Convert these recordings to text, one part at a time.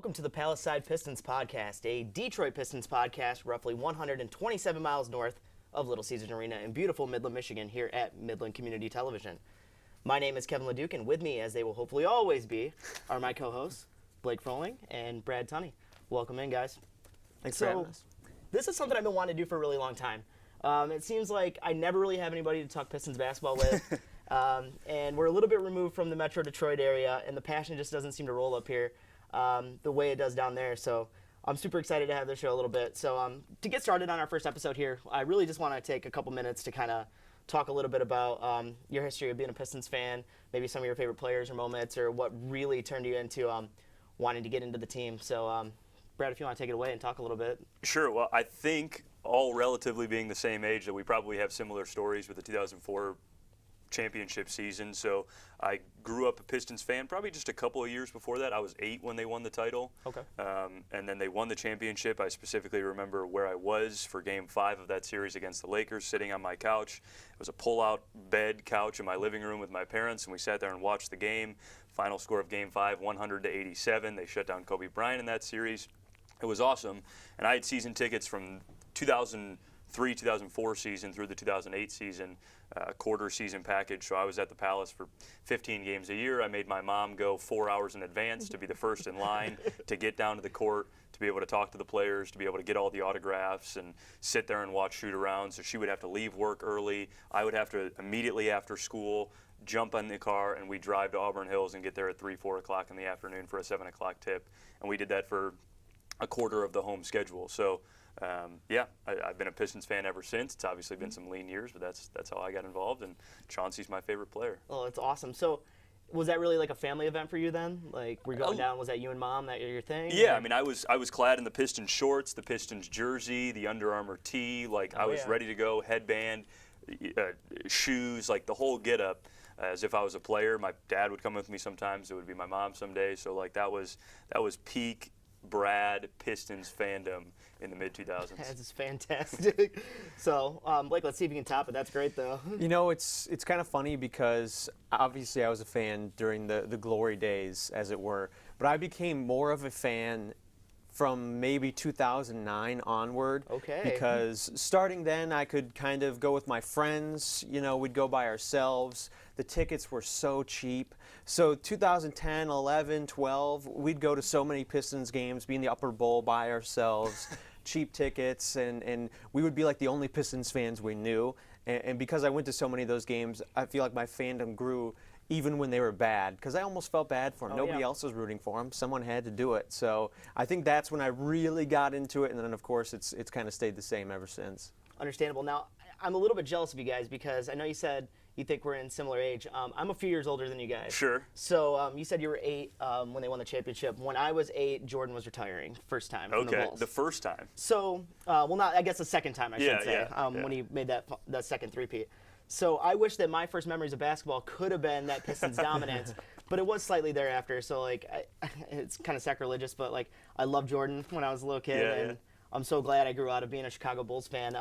welcome to the Palisade Pistons podcast, a Detroit Pistons podcast roughly 127 miles north of Little Caesars Arena in beautiful Midland, Michigan, here at Midland Community Television. My name is Kevin LaDuke, and with me, as they will hopefully always be, are my co-hosts, Blake Froling and Brad Tunney. Welcome in, guys. Thanks for having us. This is something I've been wanting to do for a really long time. It seems like I never really have anybody to talk Pistons basketball with, and we're a little bit removed from the Metro Detroit area, and the passion just doesn't seem to roll up here the way it does down there. So I'm super excited to have this show a little bit. So to get started on our first episode here, I really just want to take a couple minutes to kind of talk a little bit about your history of being a Pistons fan, maybe some of your favorite players or moments, or what really turned you into wanting to get into the team. So Brad, if you want to take it away and talk a little bit. Sure. Well, I think all relatively being the same age that we probably have similar stories with the 2004 championship season. So I grew up a Pistons fan probably just a couple of years before that. I was 8 when they won the title. Okay. And then they won the championship. I specifically remember where I was for Game 5 of that series against the Lakers, sitting on my couch. It was a pull-out bed couch in my living room with my parents, and we sat there and watched the game. Final score of Game 5, 100-87. They shut down Kobe Bryant in that series. It was awesome. And I had season tickets from 2003-2004 season through the 2008 season, quarter season package. So I was at the Palace for 15 games a year. I made my mom go 4 hours in advance to be the first in line to get down to the court, to be able to talk to the players, to be able to get all the autographs and sit there and watch shoot around. So she would have to leave work early. I would have to immediately after school jump on the car, and we'd drive to Auburn Hills and get there at 3-4 o'clock in the afternoon for a 7 o'clock tip. And we did that for a quarter of the home schedule. So I've been a Pistons fan ever since. It's obviously been some lean years, but that's how I got involved, and Chauncey's my favorite player. Oh, that's awesome. So was that really like a family event for you then? Like, we're going down, was that you and Mom, that your thing? Yeah, I mean, I was clad in the Pistons shorts, the Pistons jersey, the Under Armour tee. Like, I was ready to go, headband, shoes, like the whole get-up. As if I was a player. My dad would come with me sometimes. It would be my mom some days. So, like, that was peak Brad Pistons fandom in the mid-2000s. That's fantastic. So, Blake, let's see if you can top it. That's great, though. You know, it's kind of funny because obviously I was a fan during the glory days, as it were, but I became more of a fan from maybe 2009 onward. Okay. Because starting then, I could kind of go with my friends. You know, we'd go by ourselves. The tickets were so cheap. So 2010, 11, 12, we'd go to so many Pistons games, be in the upper bowl by ourselves, cheap tickets, and we would be like the only Pistons fans we knew. And because I went to so many of those games, I feel like my fandom grew even when they were bad, because I almost felt bad for them. Nobody else was rooting for them. Someone had to do it. So I think that's when I really got into it, and then, of course, it's kind of stayed the same ever since. Understandable. Now, I'm a little bit jealous of you guys because I know you said you think we're in similar age. I'm a few years older than you guys. Sure. So you said you were 8 when they won the championship. When I was 8, Jordan was retiring, first time from the Bulls. The first time. So, I guess the second time, I should say, when he made that second three-peat. So I wish that my first memories of basketball could have been that Pistons dominance, but it was slightly thereafter. So, like, it's kind of sacrilegious, but, like, I loved Jordan when I was a little kid, and I'm so glad I grew out of being a Chicago Bulls fan.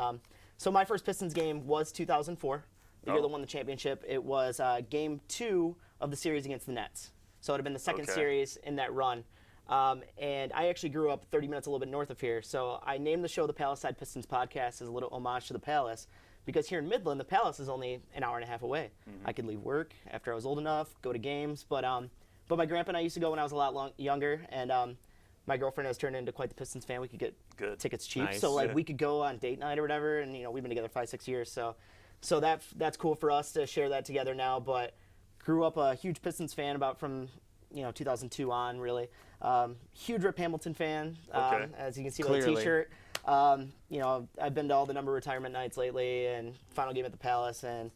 So my first Pistons game was 2004, the year they won the championship. It was Game 2 of the series against the Nets. So it would have been the second series in that run. And I actually grew up 30 minutes a little bit north of here. So I named the show the Palisade Pistons Podcast as a little homage to the Palace, because here in Midland, the Palace is only an hour and a half away. I could leave work after I was old enough, go to games. But my grandpa and I used to go when I was a lot younger, and my girlfriend has turned into quite the Pistons fan. We could get tickets cheap. Nice. So, like, we could go on date night or whatever, and, you know, we've been together 5-6 years. So that's cool for us to share that together now. But grew up a huge Pistons fan about from, 2002 on, really. Huge Rip Hamilton fan, as you can see by the T-shirt. I've been to all the number of retirement nights lately, and final game at the Palace, and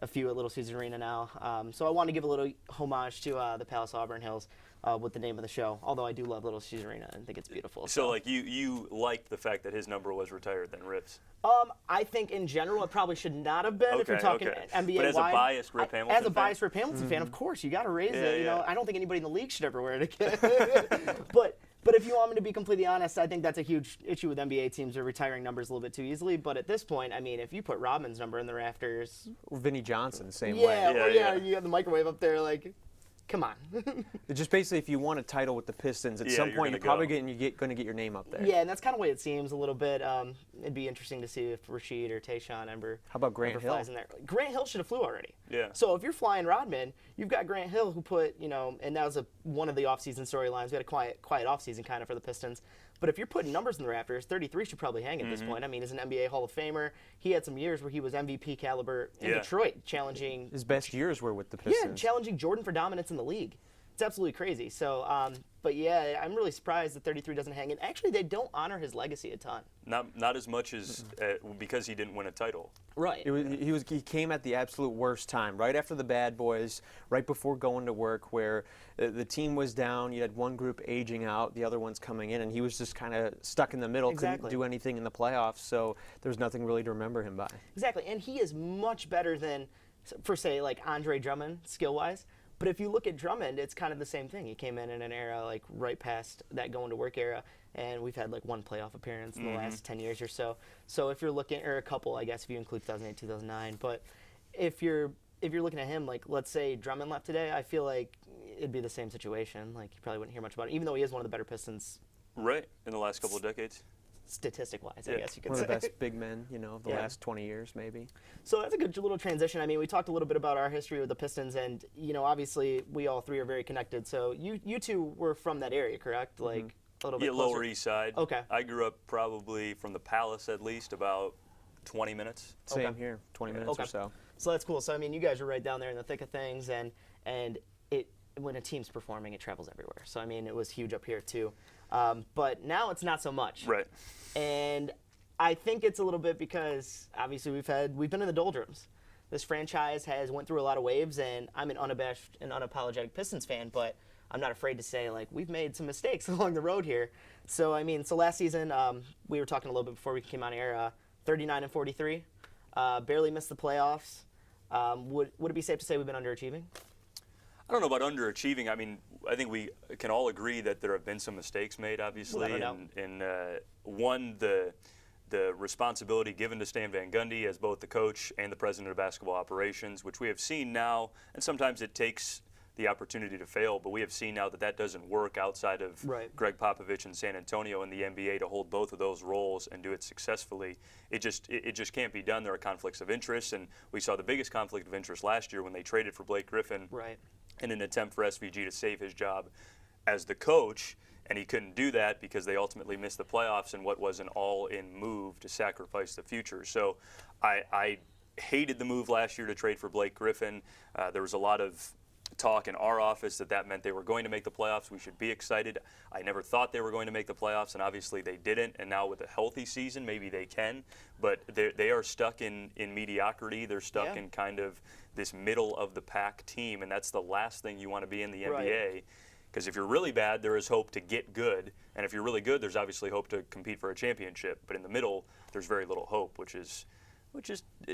a few at Little Caesars Arena now. So I want to give a little homage to the Palace Auburn Hills with the name of the show, although I do love Little Caesars Arena and think it's beautiful. So like, you liked the fact that his number was retired then, Rip's? I think in general it probably should not have been if you're talking NBA But as wide. a biased Rip Hamilton As a biased Rip Hamilton fan, of course, you got to raise it. I don't think anybody in the league should ever wear it again. But if you want me to be completely honest, I think that's a huge issue with NBA teams are retiring numbers a little bit too easily. But at this point, I mean, if you put Rodman's number in the rafters, Vinnie Johnson, the same way. Yeah, you got the microwave up there, like. come on. It's just basically, if you want a title with the Pistons, at some point you're probably going to get your name up there. Yeah, and that's kind of the way it seems a little bit. It'd be interesting to see if Rasheed or Tayshaun ever. How about Grant Hill? Flies in there. Grant Hill should have flew already. Yeah. So if you're flying Rodman, you've got Grant Hill who put, and that was one of the offseason storylines. We had a quiet offseason kind of for the Pistons. But if you're putting numbers in the rafters, 33 should probably hang at this point. I mean, he's an NBA Hall of Famer. He had some years where he was MVP caliber in Detroit, challenging. His best years were with the Pistons. Yeah, challenging Jordan for dominance in the league. It's absolutely crazy. So, but yeah, I'm really surprised that 33 doesn't hang. And actually, they don't honor his legacy a ton. Not as much as because he didn't win a title. Right. He came at the absolute worst time, right after the Bad Boys, right before going to work, where the team was down. You had one group aging out, the other one's coming in, and he was just kind of stuck in the middle. Exactly. Couldn't do anything in the playoffs, so there's nothing really to remember him by. Exactly, and he is much better than, for say, like Andre Drummond, skill-wise. But if you look at Drummond, it's kind of the same thing. He came in an era like right past that going to work era, and we've had like one playoff appearance in the last 10 years or so. So if you're looking, or a couple, I guess, if you include 2008, 2009. But if you're looking at him, like let's say Drummond left today, I feel like it'd be the same situation. Like you probably wouldn't hear much about it, even though he is one of the better Pistons. Right, in the last couple of decades. Statistic-wise, I guess you could say. say. One of the best big men, of the last 20 years, maybe. So that's a good little transition. I mean, we talked a little bit about our history with the Pistons, and obviously we all three are very connected. So you two were from that area, correct? Like a little bit closer. Lower East Side. Okay. I grew up probably from the Palace at least about 20 minutes. Same here, 20 minutes or so. So that's cool. So I mean, you guys are right down there in the thick of things, and when a team's performing, it travels everywhere. So I mean, it was huge up here too. But now it's not so much. Right. And I think it's a little bit because obviously we've been in the doldrums. This franchise has went through a lot of waves, and I'm an unabashed and unapologetic Pistons fan, but I'm not afraid to say like we've made some mistakes along the road here. So I mean, last season we were talking a little bit before we came on air. 39-43, barely missed the playoffs. Would it be safe to say we've been underachieving? I don't know about underachieving. I mean, I think we can all agree that there have been some mistakes made, obviously. And one, the responsibility given to Stan Van Gundy as both the coach and the president of basketball operations, which we have seen now, and sometimes it takes the opportunity to fail, but we have seen now that doesn't work outside of Greg Popovich in San Antonio and the NBA to hold both of those roles and do it successfully. It just can't be done. There are conflicts of interest, and we saw the biggest conflict of interest last year when they traded for Blake Griffin in an attempt for SVG to save his job as the coach, and he couldn't do that because they ultimately missed the playoffs in what was an all-in move to sacrifice the future. So I hated the move last year to trade for Blake Griffin. There was a lot of talk in our office that meant they were going to make the playoffs. We should be excited. I never thought they were going to make the playoffs, and obviously they didn't. And now with a healthy season, maybe they can. But they are stuck in mediocrity. They're stuck in kind of this middle-of-the-pack team, and that's the last thing you want to be in the NBA. Because if you're really bad, there is hope to get good. And if you're really good, there's obviously hope to compete for a championship. But in the middle, there's very little hope, which is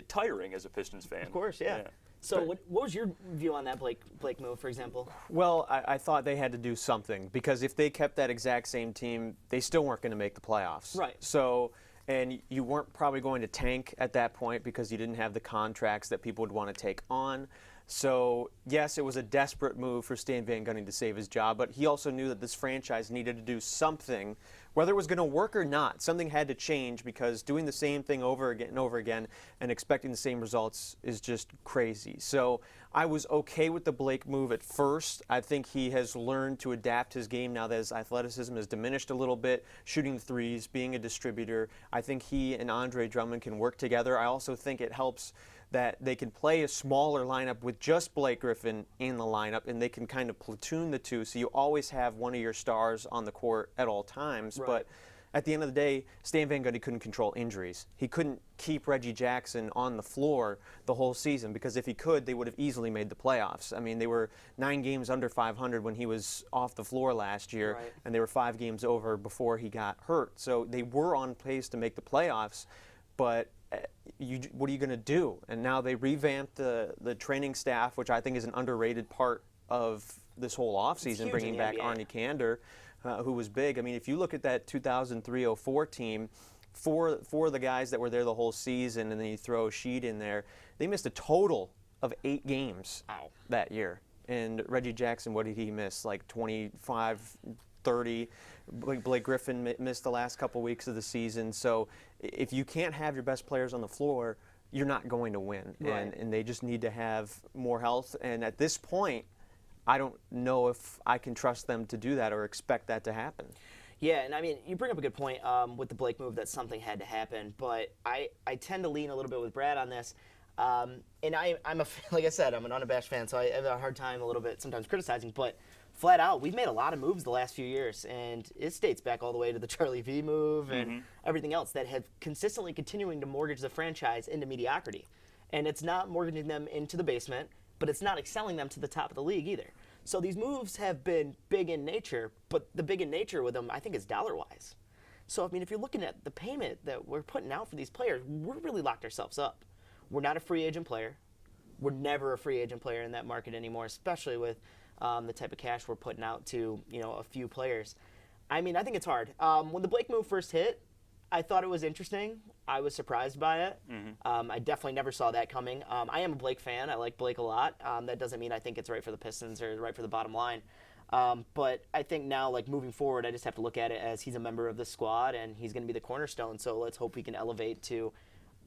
tiring as a Pistons fan. Of course, yeah. So what was your view on that Blake move, for example? Well, I thought they had to do something, because if they kept that exact same team, they still weren't going to make the playoffs. Right. So, and you weren't probably going to tank at that point because you didn't have the contracts that people would want to take on. So, yes, it was a desperate move for Stan Van Gundy to save his job, but he also knew that this franchise needed to do something. Whether it was going to work or not, something had to change, because doing the same thing over again and over again and expecting the same results is just crazy. So I was okay with the Blake move at first. I think he has learned to adapt his game now that his athleticism has diminished a little bit, shooting threes, being a distributor. I think he and Andre Drummond can work together. I also think it helps that they can play a smaller lineup with just Blake Griffin in the lineup, and they can kind of platoon the two, so you always have one of your stars on the court at all times. Right. But at the end of the day, Stan Van Gundy couldn't control injuries. He couldn't keep Reggie Jackson on the floor the whole season, because if he could, they would have easily made the playoffs. I mean, they were 9 games under 500 when he was off the floor last year, and they were 5 games over before he got hurt. So they were on pace to make the playoffs, but what are you going to do? And now they revamped the training staff, which I think is an underrated part of this whole offseason, bringing back Arnie Kander, who was big. I mean, if you look at that 2003-04 team, four of the guys that were there the whole season, and then you throw Sheed in there, they missed a total of 8 games that year. And Reggie Jackson, what did he miss? Like 25, 30. Blake Griffin missed the last couple weeks of the season. So if you can't have your best players on the floor, you're not going to win. Right. And they just need to have more health. And at this point, I don't know if I can trust them to do that or expect that to happen. Yeah, and I mean, you bring up a good point with the Blake move that something had to happen, but I tend to lean a little bit with Brad on this. And I'm like I said, I'm an unabashed fan, so I have a hard time a little bit sometimes criticizing, but flat out, we've made a lot of moves the last few years, and it dates back all the way to the Charlie V move and everything else that have consistently continuing to mortgage the franchise into mediocrity. And it's not mortgaging them into the basement, but it's not excelling them to the top of the league either. So these moves have been big in nature, but the big in nature with them, I think, is dollar-wise. So, I mean, if you're looking at the payment that we're putting out for these players, we're really locked ourselves up. We're not a free agent player. We're never a free agent player in that market anymore, especially with the type of cash we're putting out to, a few players. I mean, I think it's hard. When the Blake move first hit, I thought it was interesting. I was surprised by it. I definitely never saw that coming. I am a Blake fan. I like Blake a lot. That doesn't mean I think it's right for the Pistons or right for the bottom line. But I think now, like, moving forward, I just have to look at it as he's a member of the squad and he's going to be the cornerstone. So let's hope he can elevate to,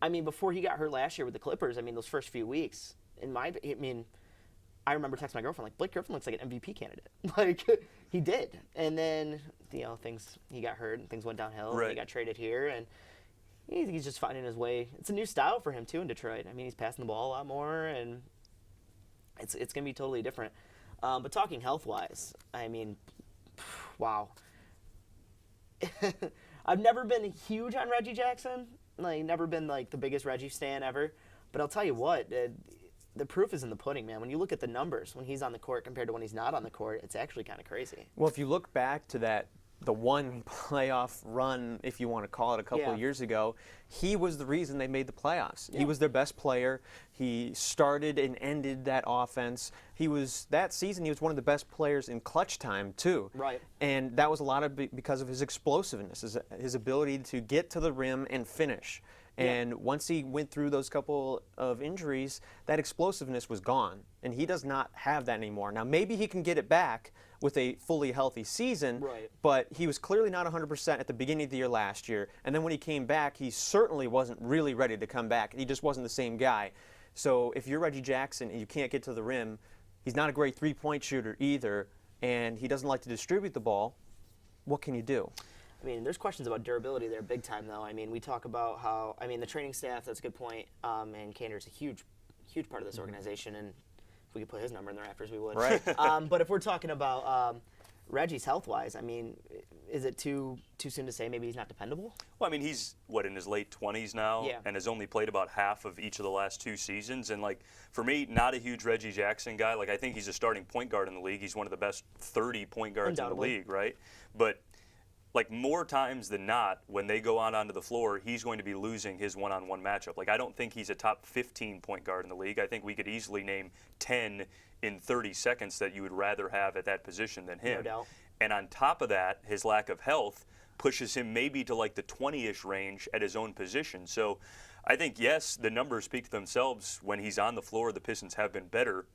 I mean, before he got hurt last year with the Clippers, I mean, those first few weeks, I remember texting my girlfriend, like, Blake Griffin looks like an MVP candidate. Like, he did. And then, he got hurt and things went downhill. Right. And he got traded here, and he's just finding his way. It's a new style for him, too, in Detroit. I mean, he's passing the ball a lot more, and it's going to be totally different. But talking health-wise, I mean, wow. I've never been huge on Reggie Jackson. Like, never been, like, the biggest Reggie stan ever. But I'll tell you what, the proof is in the pudding, man. When you look at the numbers when he's on the court compared to when he's not on the court, it's actually kind of crazy. Well, if you look back to the one playoff run, if you want to call it, a couple of years ago, he was the reason they made the playoffs. Yeah. He was their best player. He started and ended that offense. That season, he was one of the best players in clutch time, too. Right. And that was a lot of because of his explosiveness, his ability to get to the rim and finish. And once he went through those couple of injuries, that explosiveness was gone. And he does not have that anymore. Now, maybe he can get it back with a fully healthy season, but he was clearly not 100% at the beginning of the year last year. And then when he came back, he certainly wasn't really ready to come back. He just wasn't the same guy. So if you're Reggie Jackson and you can't get to the rim, he's not a great three-point shooter either, and he doesn't like to distribute the ball, what can you do? I mean, there's questions about durability there big time, though. I mean, we talk about how, the training staff, that's a good point, and Kanter's a huge part of this organization, and if we could put his number in the rafters, we would. Right. But if we're talking about Reggie's health-wise, I mean, is it too soon to say maybe he's not dependable? Well, I mean, he's, in his late 20s now, and has only played about half of each of the last 2 seasons. And, like, for me, not a huge Reggie Jackson guy. Like, I think he's a starting point guard in the league. He's one of the best 30 point guards in the league, right? But like, more times than not, when they go onto the floor, he's going to be losing his one-on-one matchup. Like, I don't think he's a top 15 point guard in the league. I think we could easily name 10 in 30 seconds that you would rather have at that position than him. No doubt. And on top of that, his lack of health pushes him maybe to, like, the 20-ish range at his own position. So I think, yes, the numbers speak to themselves. When he's on the floor, the Pistons have been better.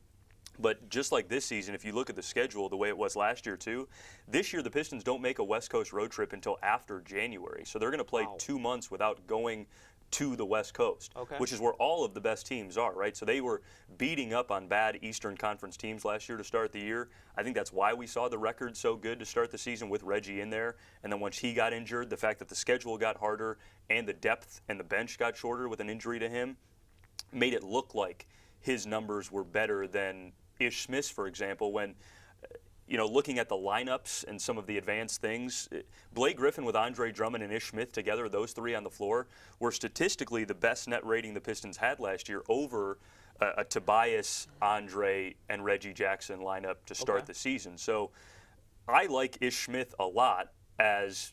But just like this season, if you look at the schedule the way it was last year too, this year the Pistons don't make a West Coast road trip until after January. So they're going to play 2 months without going to the West Coast, which is where all of the best teams are, right? So they were beating up on bad Eastern Conference teams last year to start the year. I think that's why we saw the record so good to start the season with Reggie in there. And then once he got injured, the fact that the schedule got harder and the depth and the bench got shorter with an injury to him made it look like his numbers were better than Ish Smith's, for example, when, looking at the lineups and some of the advanced things, Blake Griffin with Andre Drummond and Ish Smith together, those three on the floor, were statistically the best net rating the Pistons had last year over a Tobias, Andre, and Reggie Jackson lineup to start the season. So I like Ish Smith a lot as,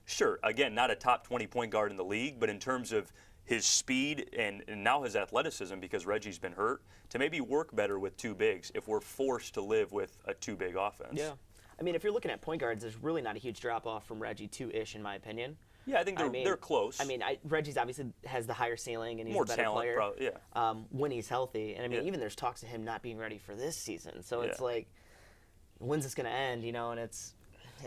sure, again, not a top 20 point guard in the league, but in terms of his speed and now his athleticism, because Reggie's been hurt, to maybe work better with two bigs if we're forced to live with a two-big offense. Yeah. I mean, if you're looking at point guards, there's really not a huge drop-off from Reggie to Ish, in my opinion. Yeah, I think they're close. I mean, Reggie's obviously has the higher ceiling and he's more a better talent, player. probably, yeah. When he's healthy, and I mean, Yeah. even there's talks of him not being ready for this season. So it's Yeah. like, when's this going to end? You know, and it's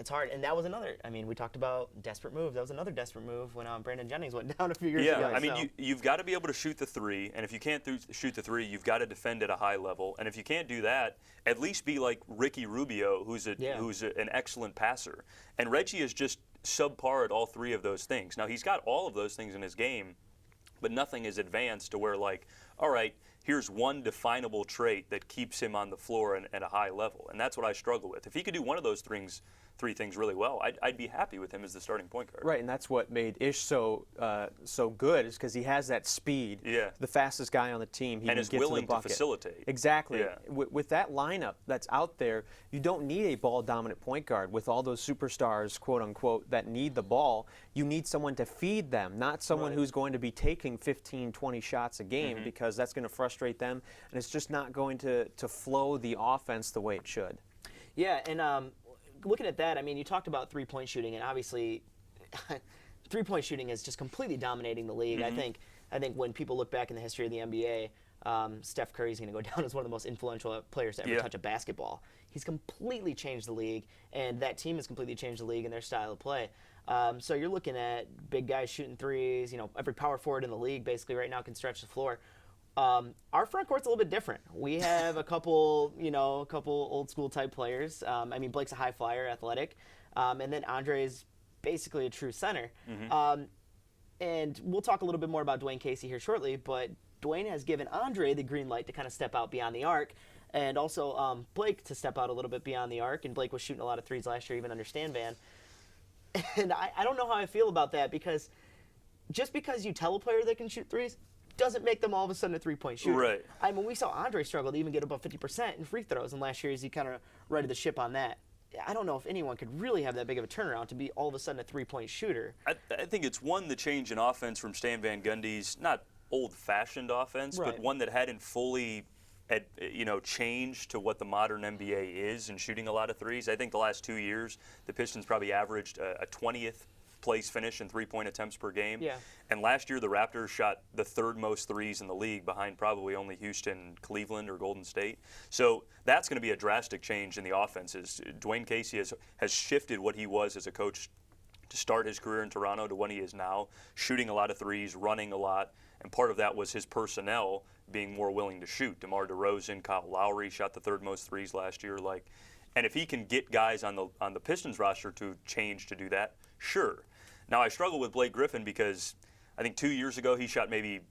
hard. And that was another. I mean, we talked about desperate move. That was another desperate move when Brandon Jennings went down a few years ago. Yeah, I mean, so. you've got to be able to shoot the three, and if you can't shoot the three, you've got to defend at a high level. And if you can't do that, at least be like Ricky Rubio, who's an excellent passer. And Reggie is just subpar at all three of those things. Now, he's got all of those things in his game, but nothing is advanced to where, like, all right, here's one definable trait that keeps him on the floor and at a high level. And that's what I struggle with. If he could do one of those three things really well, I'd be happy with him as the starting point guard. Right, and that's what made Ish so good, is because he has that speed. Yeah. The fastest guy on the team. He And can is get willing to the bucket. facilitate. Exactly. Yeah. With that lineup that's out there, you don't need a ball-dominant point guard with all those superstars, quote-unquote, that need the ball. You need someone to feed them, not someone who's going to be taking 15, 20 shots a game, because that's going to frustrate them, and it's just not going to flow the offense the way it should. Yeah, and looking at that, I mean, you talked about three-point shooting, and obviously, three-point shooting is just completely dominating the league. I think when people look back in the history of the NBA, Steph Curry's going to go down as one of the most influential players to ever touch a basketball. He's completely changed the league, and that team has completely changed the league and their style of play. So you're looking at big guys shooting threes. You know, every power forward in the league basically right now can stretch the floor. Our front court's a little bit different. We have a couple old school type players. I mean, Blake's a high flyer, athletic, and then Andre's basically a true center. And we'll talk a little bit more about Dwayne Casey here shortly, but Dwayne has given Andre the green light to kind of step out beyond the arc, and also Blake to step out a little bit beyond the arc. And Blake was shooting a lot of threes last year, even under Stan Van. And I don't know how I feel about that, because just because you tell a player they can shoot threes doesn't make them all of a sudden a three-point shooter. Right. I mean, we saw Andre struggle to even get above 50% in free throws, and last year he kind of righted the ship on that. I don't know if anyone could really have that big of a turnaround to be all of a sudden a three-point shooter. I think it's the change in offense from Stan Van Gundy's not old-fashioned offense, but one that hadn't fully changed to what the modern NBA is and shooting a lot of threes. I think the last 2 years, the Pistons probably averaged a 20th place finish in three-point attempts per game. Yeah. And last year, the Raptors shot the third most threes in the league, behind probably only Houston, Cleveland, or Golden State. So that's going to be a drastic change in the offenses. Dwayne Casey has shifted what he was as a coach to start his career in Toronto to what he is now, shooting a lot of threes, running a lot, and part of that was his personnel being more willing to shoot. DeMar DeRozan, Kyle Lowry shot the third most threes last year. And if he can get guys on the Pistons roster to change to do that, sure. Now, I struggle with Blake Griffin because I think 2 years ago he shot maybe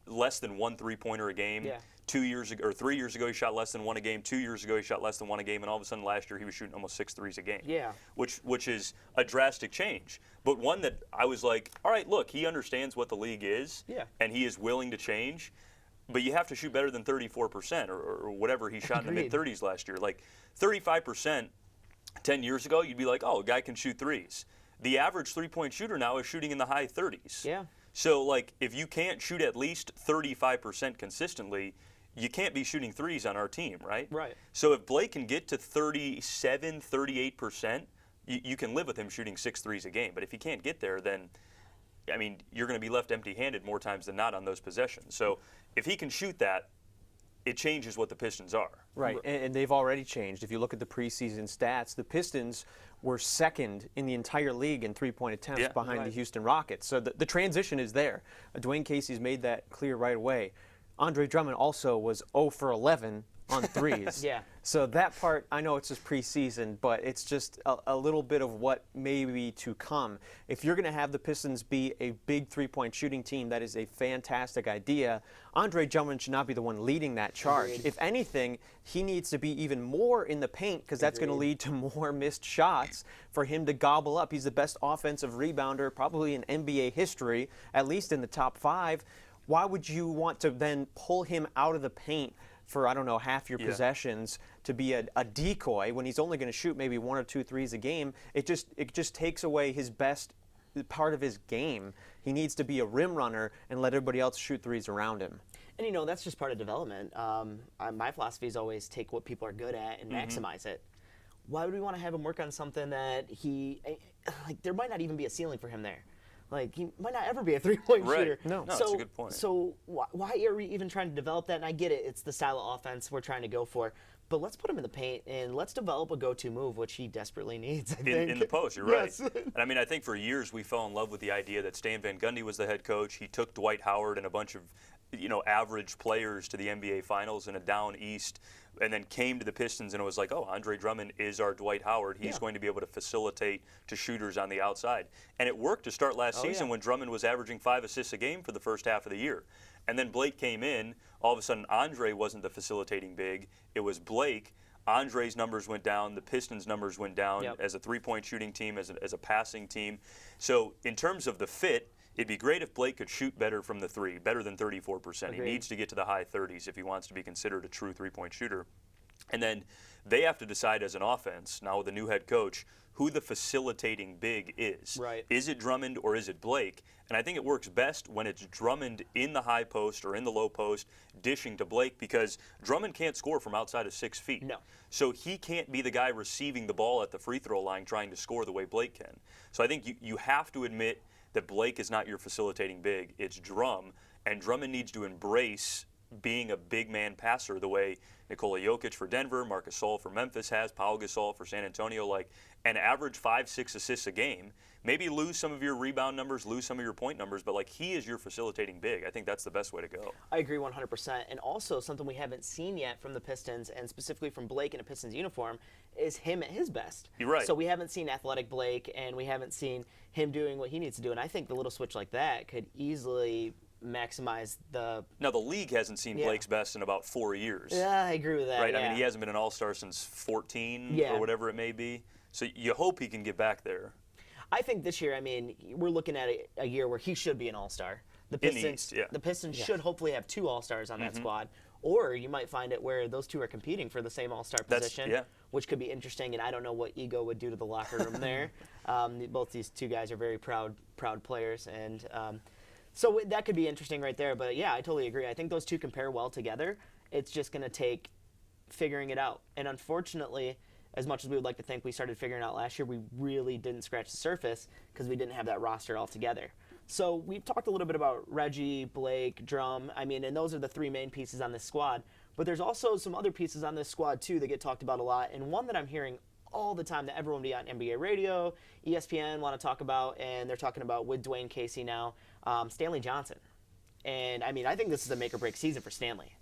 less than one three-pointer a game. Yeah. 3 years ago he shot less than one a game. 2 years ago he shot less than one a game, and all of a sudden last year he was shooting almost 6 threes a game. Yeah. Which is a drastic change, but one that I was like, all right, look, he understands what the league is, and he is willing to change. But you have to shoot better than 34% or whatever he shot in the mid-30s last year. Like 35% 10 years ago, you'd be like, oh, a guy can shoot threes. The average three-point shooter now is shooting in the high 30s. Yeah. So, like, if you can't shoot at least 35% consistently, you can't be shooting threes on our team, right? Right. So if Blake can get to 37, 38%, you can live with him shooting 6 threes a game. But if he can't get there, then, I mean, you're going to be left empty-handed more times than not on those possessions. So if he can shoot that, it changes what the Pistons are. Right, and they've already changed. If you look at the preseason stats, the Pistons were second in the entire league in three-point attempts behind the Houston Rockets. So the transition is there. Dwayne Casey's made that clear right away. Andre Drummond also was 0 for 11 on threes. Yeah. So that part, I know it's just preseason, but it's just a little bit of what may be to come. If you're going to have the Pistons be a big three-point shooting team, that is a fantastic idea. Andre Drummond should not be the one leading that charge. Agreed. If anything, he needs to be even more in the paint, because that's going to lead to more missed shots for him to gobble up. He's the best offensive rebounder probably in NBA history, at least in the top 5. Why would you want to then pull him out of the paint for, I don't know, half your possessions to be a decoy when he's only going to shoot maybe 1 or 2 threes a game? It just takes away his best part of his game. He needs to be a rim runner and let everybody else shoot threes around him. And, that's just part of development. My philosophy is always take what people are good at and maximize it. Why would we want to have him work on something that there might not even be a ceiling for him there? Like, he might not ever be a three-point Right. shooter. No, so, that's a good point. So why are we even trying to develop that? And I get it. It's the style of offense we're trying to go for. But let's put him in the paint and let's develop a go-to move, which he desperately needs, I think. In the post, you're right. Yes. And I mean, I think for years we fell in love with the idea that Stan Van Gundy was the head coach. He took Dwight Howard and a bunch of, average players to the NBA Finals in a down East, and then came to the Pistons and it was like, oh, Andre Drummond is our Dwight Howard. He's going to be able to facilitate to shooters on the outside. And it worked to start last season when Drummond was averaging 5 assists a game for the first half of the year. And then Blake came in. All of a sudden, Andre wasn't the facilitating big. It was Blake. Andre's numbers went down. The Pistons' numbers went down as a three-point shooting team, as a passing team. So in terms of the fit, it'd be great if Blake could shoot better from the three, better than 34%. Agreed. He needs to get to the high 30s if he wants to be considered a true three-point shooter. And then they have to decide as an offense, now with a new head coach, who the facilitating big is. Right. Is it Drummond or is it Blake? And I think it works best when it's Drummond in the high post or in the low post dishing to Blake, because Drummond can't score from outside of 6 feet. No. So he can't be the guy receiving the ball at the free throw line trying to score the way Blake can. So I think you have to admit that Blake is not your facilitating big. It's Drum, and Drummond needs to embrace being a big man passer the way Nikola Jokic for Denver, Marc Gasol for Memphis has, Pau Gasol for San Antonio, and average 5-6 assists a game. Maybe lose some of your rebound numbers, lose some of your point numbers, but he is your facilitating big. I think that's the best way to go. I agree 100%. And also something we haven't seen yet from the Pistons, and specifically from Blake in a Pistons uniform, is him at his best. You're right. So we haven't seen athletic Blake, and we haven't seen him doing what he needs to do. And I think the little switch like that could easily maximize the... Now, the league hasn't seen Blake's best in about 4 years. Yeah, I agree with that. Right? Yeah. I mean, he hasn't been an all-star since 14 Yeah. or whatever it may be. So you hope he can get back there. I think this year, we're looking at a year where he should be an all-star. The In Pistons, the East, yeah. The Pistons should hopefully have 2 all-stars on that squad. Or you might find it where those 2 are competing for the same all-star position, which could be interesting. And I don't know what ego would do to the locker room there. Both these 2 guys are very proud players, and so that could be interesting right there. But yeah, I totally agree. I think those 2 compare well together. It's just going to take figuring it out. And unfortunately, as much as we would like to think we started figuring it out last year, we really didn't scratch the surface because we didn't have that roster all together. So we've talked a little bit about Reggie, Blake, Drum. And those are the 3 main pieces on this squad. But there's also some other pieces on this squad, too, that get talked about a lot. And one that I'm hearing all the time that everyone be on NBA radio, ESPN want to talk about, and they're talking about with Dwayne Casey now, Stanley Johnson. And, I think this is a make-or-break season for Stanley.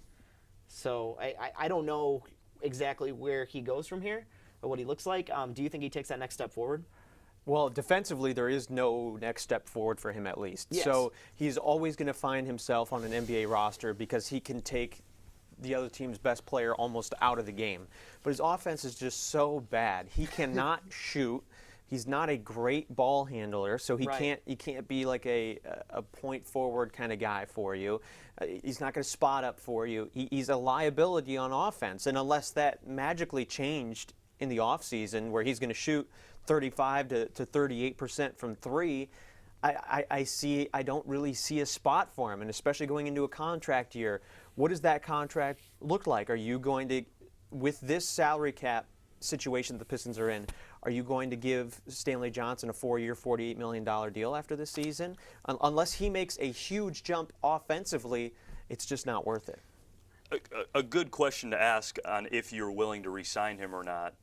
So I don't know exactly where he goes from here or what he looks like. Do you think he takes that next step forward? Well, defensively, there is no next step forward for him, at least. Yes. So he's always going to find himself on an NBA roster because he can take the other team's best player almost out of the game. But his offense is just so bad. He cannot shoot. He's not a great ball handler, so he can't be like a point forward kind of guy for you. He's not going to spot up for you. He's a liability on offense, and unless that magically changed in the offseason where he's going to shoot 35 to 38% from 3, I don't really see a spot for him, and especially going into a contract year. What does that contract look like? Are you going to, with this salary cap situation the Pistons are in, are you going to give Stanley Johnson a 4-year, $48 million deal after this season? Unless he makes a huge jump offensively, it's just not worth it. A good question to ask on if you're willing to re-sign him or not.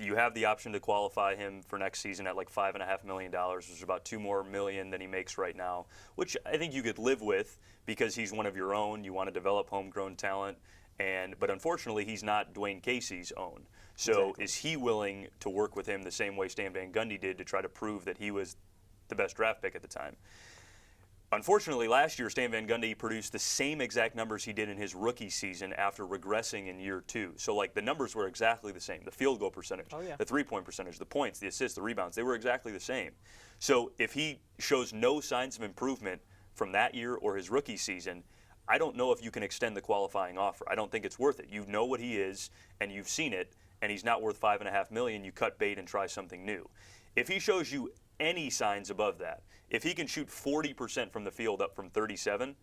You have the option to qualify him for next season at like $5.5 million, which is about $2 more million than he makes right now, which I think you could live with because he's one of your own. You want to develop homegrown talent, but unfortunately he's not Dwayne Casey's own. So Is he willing to work with him the same way Stan Van Gundy did to try to prove that he was the best draft pick at the time? Unfortunately, last year, Stan Van Gundy produced the same exact numbers he did in his rookie season after regressing in year 2. So, the numbers were exactly the same. The field goal percentage, the three-point percentage, the points, the assists, the rebounds, they were exactly the same. So, if he shows no signs of improvement from that year or his rookie season, I don't know if you can extend the qualifying offer. I don't think it's worth it. You know what he is, and you've seen it, and he's not worth $5.5 million. You cut bait and try something new. If he shows you any signs above that, if he can shoot 40% from the field up from 37,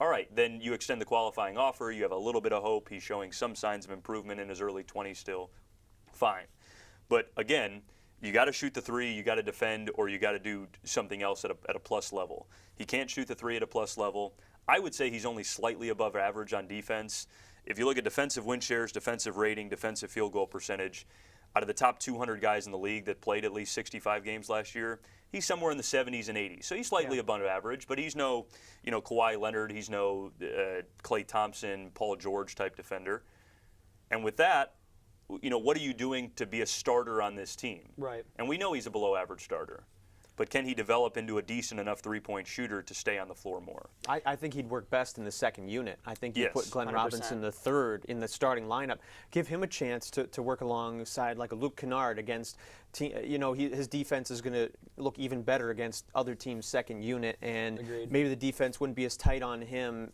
all right, then you extend the qualifying offer. You have a little bit of hope. He's showing some signs of improvement in his early 20s still. Fine. But again, you got to shoot the three, you got to defend, or you got to do something else at a plus level. He can't shoot the three at a plus level. I would say he's only slightly above average on defense. If you look at defensive win shares, defensive rating, defensive field goal percentage, out of the top 200 guys in the league that played at least 65 games last year, he's somewhere in the 70s and 80s. So he's slightly above average, but he's no, Kawhi Leonard. He's no Klay Thompson, Paul George type defender. And with that, what are you doing to be a starter on this team? Right. And we know he's a below average starter. But can he develop into a decent enough three-point shooter to stay on the floor more? I think he'd work best in the second unit. I think you put Glenn 100%. Robinson the third in the starting lineup. Give him a chance to work alongside like a Luke Kennard against, his defense is going to look even better against other teams' second unit, and maybe the defense wouldn't be as tight on him.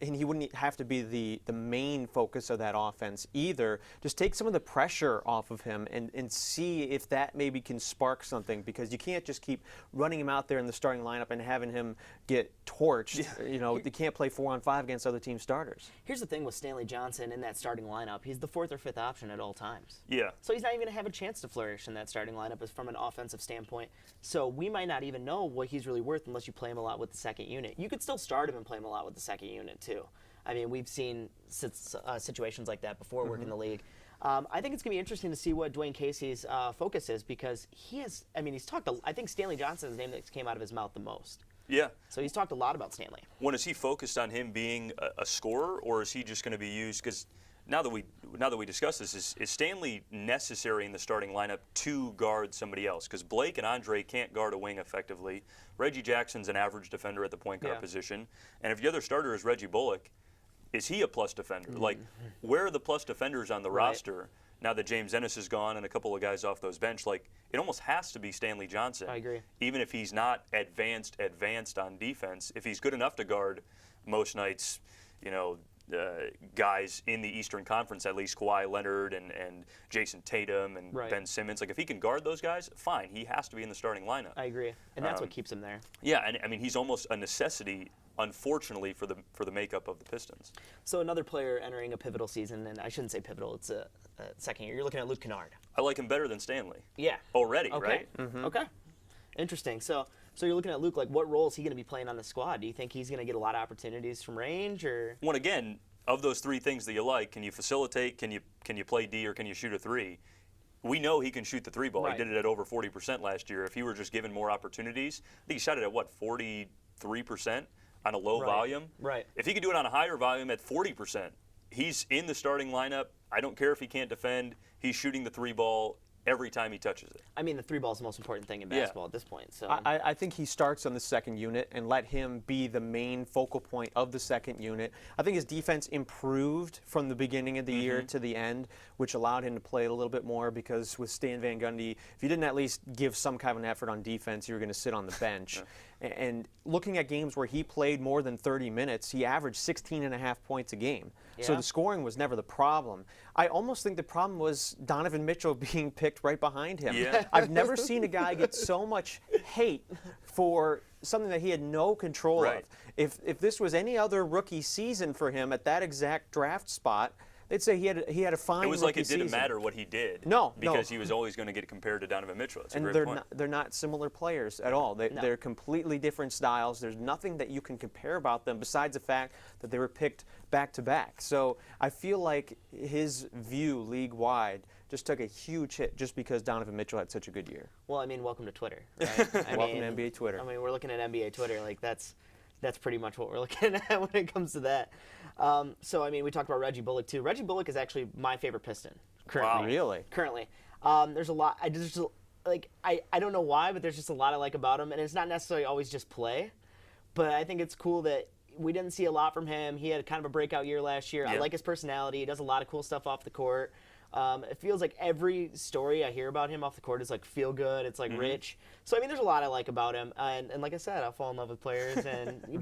And he wouldn't have to be the main focus of that offense either. Just take some of the pressure off of him and see if that maybe can spark something, because you can't just keep running him out there in the starting lineup and having him get torched. You can't play 4-on-5 against other team starters. Here's the thing with Stanley Johnson in that starting lineup. He's the fourth or fifth option at all times. Yeah. So he's not even going to have a chance to flourish in that starting lineup as from an offensive standpoint. So we might not even know what he's really worth unless you play him a lot with the second unit. You could still start him and play him a lot with the second unit too. I mean, we've seen situations like that before working the league. I think it's going to be interesting to see what Dwayne Casey's focus is, because he's talked, I think Stanley Johnson is the name that came out of his mouth the most. Yeah. So he's talked a lot about Stanley. When is he focused on him being a scorer, or is he just going to be used? Because now that we discuss this, is Stanley necessary in the starting lineup to guard somebody else? Because Blake and Andre can't guard a wing effectively. Reggie Jackson's an average defender at the point guard position, and if your other starter is Reggie Bullock, is he a plus defender? Like, where are the plus defenders on the roster now that James Ennis is gone and a couple of guys off those bench? Like, it almost has to be Stanley Johnson. I agree. Even if he's not advanced on defense, if he's good enough to guard most nights, guys in the Eastern Conference, at least Kawhi Leonard and Jason Tatum and Ben Simmons. Like, if he can guard those guys, fine. He has to be in the starting lineup. I agree, and that's what keeps him there. Yeah, and I mean, he's almost a necessity, unfortunately, for the makeup of the Pistons. So another player entering a pivotal season, and I shouldn't say pivotal, it's a second year. You're looking at Luke Kennard. I like him better than Stanley. Yeah. Already, okay. right? Okay. Interesting. So you're looking at Luke, like, what role is he going to be playing on the squad? Do you think he's going to get a lot of opportunities from range, or? Well, again, of those three things that you like, can you facilitate, can you play D, or can you shoot a three? We know he can shoot the three ball. He did it at over 40% last year. If he were just given more opportunities, I think he shot it at, 43% on a low volume? Right. If he could do it on a higher volume at 40%, he's in the starting lineup. I don't care if he can't defend. He's shooting the three ball every time he touches it. I mean, the three ball is the most important thing in basketball at this point. So I think he starts on the second unit and let him be the main focal point of the second unit. I think his defense improved from the beginning of the year to the end, which allowed him to play a little bit more, because with Stan Van Gundy, if you didn't at least give some kind of an effort on defense, you were going to sit on the bench. And looking at games where he played more than 30 minutes, he averaged 16.5 points a game. So the scoring was never the problem. I almost think the problem was Donovan Mitchell being picked right behind him. Yeah. I've never seen a guy get so much hate for something that he had no control of. If this was any other rookie season for him at that exact draft spot, they'd say he had a fine. It was like it didn't matter what he did. Because he was always going to get compared to Donovan Mitchell. That's a great point. They're not similar players at all. They're completely different styles. There's nothing that you can compare about them besides the fact that they were picked back to back. So I feel like his view league-wide just took a huge hit just because Donovan Mitchell had such a good year. Well, I mean, welcome to Twitter. Right? Welcome to NBA Twitter. I mean, we're looking at NBA Twitter. Like, that's pretty much what we're looking at when it comes to that. So, I mean, we talked about Reggie Bullock, too. Reggie Bullock is actually my favorite Piston currently. Wow. Really? Currently. There's a lot. I don't know why, but there's just a lot I like about him. And it's not necessarily always just play. But I think it's cool that we didn't see a lot from him. He had kind of a breakout year last year. I like his personality. He does a lot of cool stuff off the court. It feels like every story I hear about him off the court is like feel good. It's like rich. So I mean, there's a lot I like about him, and like I said, I'll fall in love with players.